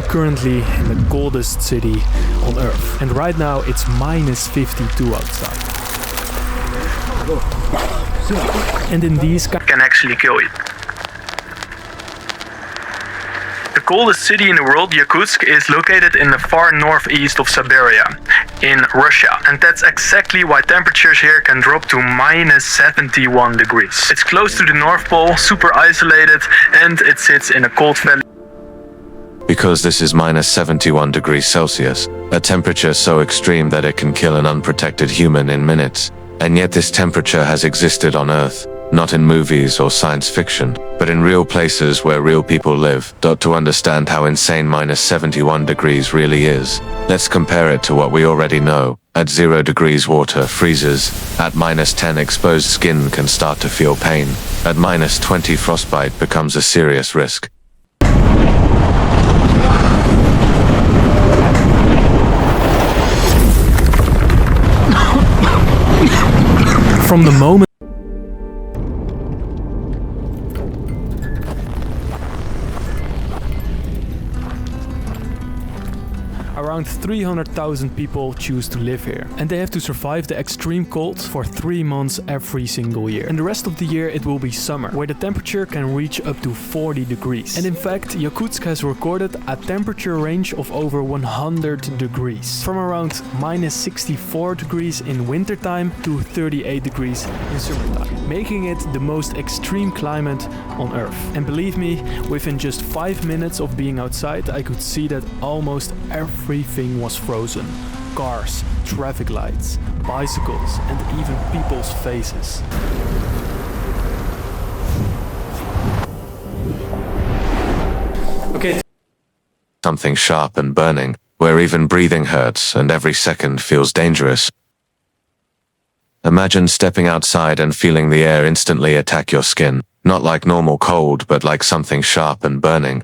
currently in the coldest city on Earth. And right now it's minus 52 outside. And in these can actually kill you. The coldest city in the world, Yakutsk, is located in the far northeast of Siberia, in Russia. And that's exactly why temperatures here can drop to minus 71 degrees. It's close to the North Pole, super isolated, and it sits in a cold valley. Because this is minus 71 degrees Celsius, a temperature so extreme that it can kill an unprotected human in minutes. And yet this temperature has existed on Earth, not in movies or science fiction, but in real places where real people live. To understand how insane minus 71 degrees really is, let's compare it to what we already know. At 0 degrees water freezes, at minus 10 exposed skin can start to feel pain, at minus 20 frostbite becomes a serious risk. From the moment around 300,000 people choose to live here, and they have to survive the extreme cold for 3 months every single year. And the rest of the year it will be summer, where the temperature can reach up to 40 degrees. And in fact, Yakutsk has recorded a temperature range of over 100 degrees, from around minus 64 degrees in wintertime to 38 degrees in summertime, making it the most extreme climate on Earth. And believe me, within just 5 minutes of being outside, I could see that almost everything was frozen. Cars, traffic lights, bicycles, and even people's faces. Okay. Something sharp and burning, where even breathing hurts and every second feels dangerous. Imagine stepping outside and feeling the air instantly attack your skin, not like normal cold, but like something sharp and burning.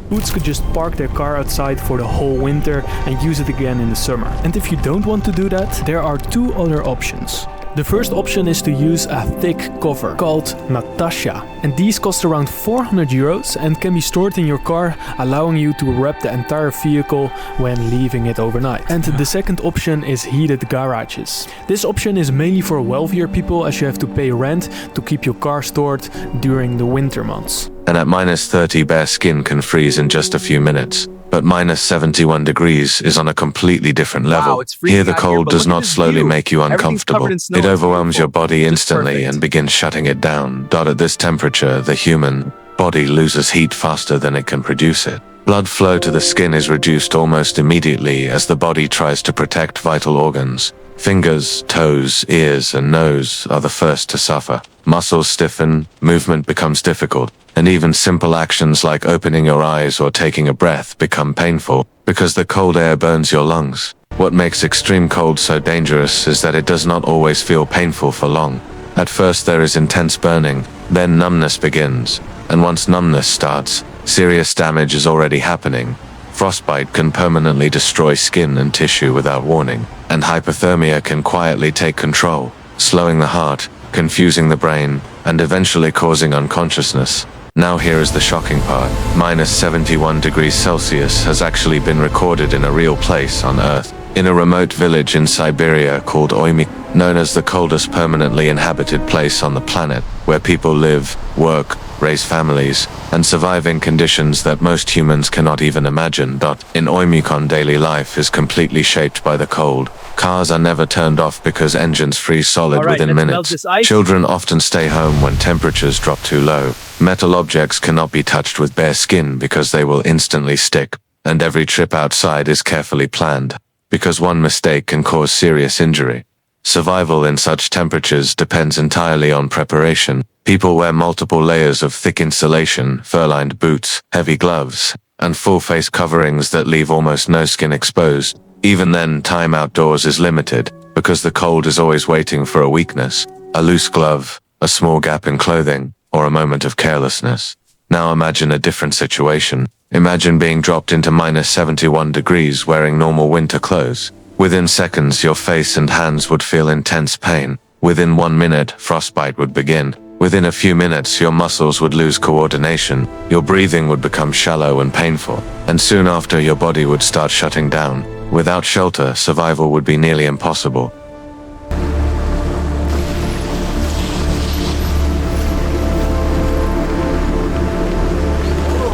Yakutsk could just park their car outside for the whole winter and use it again in the summer. And if you don't want to do that, there are two other options. The first option is to use a thick cover called Natasha, and these cost around 400 euros and can be stored in your car, allowing you to wrap the entire vehicle when leaving it overnight. And the second option is heated garages. This option is mainly for wealthier people, as you have to pay rent to keep your car stored during the winter months. And at minus 30 bare skin can freeze in just a few minutes. But minus 71 degrees is on a completely different level. Wow, here the cold does not slowly make you uncomfortable. It overwhelms your body instantly and begins shutting it down. At this temperature, the human body loses heat faster than it can produce it. Blood flow to the skin is reduced almost immediately as the body tries to protect vital organs. Fingers, toes, ears, and nose are the first to suffer. Muscles stiffen, movement becomes difficult, and even simple actions like opening your eyes or taking a breath become painful because the cold air burns your lungs. What makes extreme cold so dangerous is that it does not always feel painful for long. At first there is intense burning, then numbness begins, and once numbness starts, serious damage is already happening. Frostbite can permanently destroy skin and tissue without warning, and hypothermia can quietly take control, slowing the heart, confusing the brain, and eventually causing unconsciousness. Now here is the shocking part. Minus 71 degrees Celsius has actually been recorded in a real place on Earth, in a remote village in Siberia called Oymyk, known as the coldest permanently inhabited place on the planet, where people live, work, raise families, and survive in conditions that most humans cannot even imagine. In Oymyk, daily life is completely shaped by the cold. Cars are never turned off because engines freeze solid within minutes. Children often stay home when temperatures drop too low. Metal objects cannot be touched with bare skin because they will instantly stick. And every trip outside is carefully planned, because one mistake can cause serious injury. Survival in such temperatures depends entirely on preparation. People wear multiple layers of thick insulation, fur-lined boots, heavy gloves, and full face coverings that leave almost no skin exposed. Even then, time outdoors is limited, because the cold is always waiting for a weakness, a loose glove, a small gap in clothing, or a moment of carelessness. Now imagine a different situation. Imagine being dropped into minus 71 degrees wearing normal winter clothes. Within seconds, your face and hands would feel intense pain. Within 1 minute, frostbite would begin. Within a few minutes, your muscles would lose coordination, your breathing would become shallow and painful, and soon after your body would start shutting down. Without shelter, survival would be nearly impossible.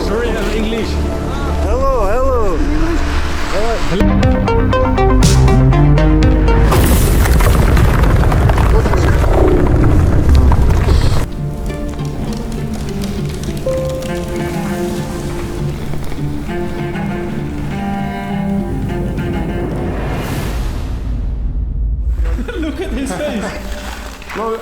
Sorry, English. Hello. Look at his face.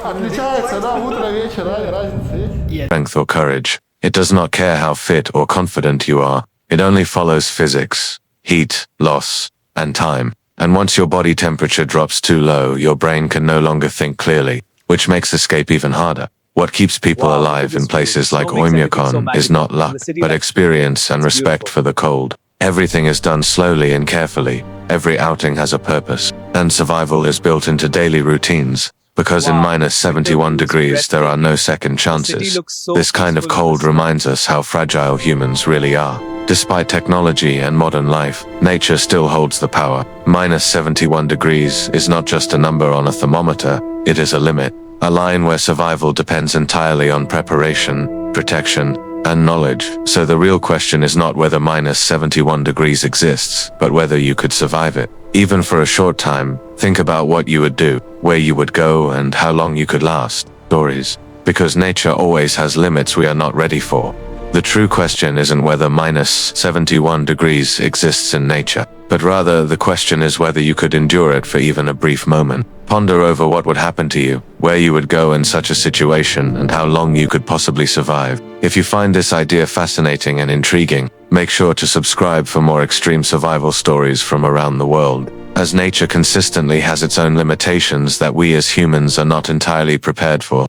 Отличается, да, утро, вечер, разница есть. Strength or courage. It does not care how fit or confident you are. It only follows physics, heat, loss, and time. And once your body temperature drops too low, your brain can no longer think clearly, which makes escape even harder. What keeps people alive in places like Oymyakon is not luck, but experience and respect for the cold. Everything is done slowly and carefully. Every outing has a purpose, and survival is built into daily routines. Because in minus 71 degrees, there are no second chances. This kind of cold reminds us how fragile humans really are. Despite technology and modern life, nature still holds the power. Minus 71 degrees is not just a number on a thermometer, it is a limit. A line where survival depends entirely on preparation, protection, and knowledge. So the real question is not whether minus 71 degrees exists, but whether you could survive it. Even for a short time, think about what you would do, where you would go, and how long you could last. Stories. Because nature always has limits we are not ready for. The true question isn't whether minus 71 degrees exists in nature, but rather the question is whether you could endure it for even a brief moment. Ponder over what would happen to you, where you would go in such a situation, and how long you could possibly survive. If you find this idea fascinating and intriguing, make sure to subscribe for more extreme survival stories from around the world, as nature consistently has its own limitations that we as humans are not entirely prepared for.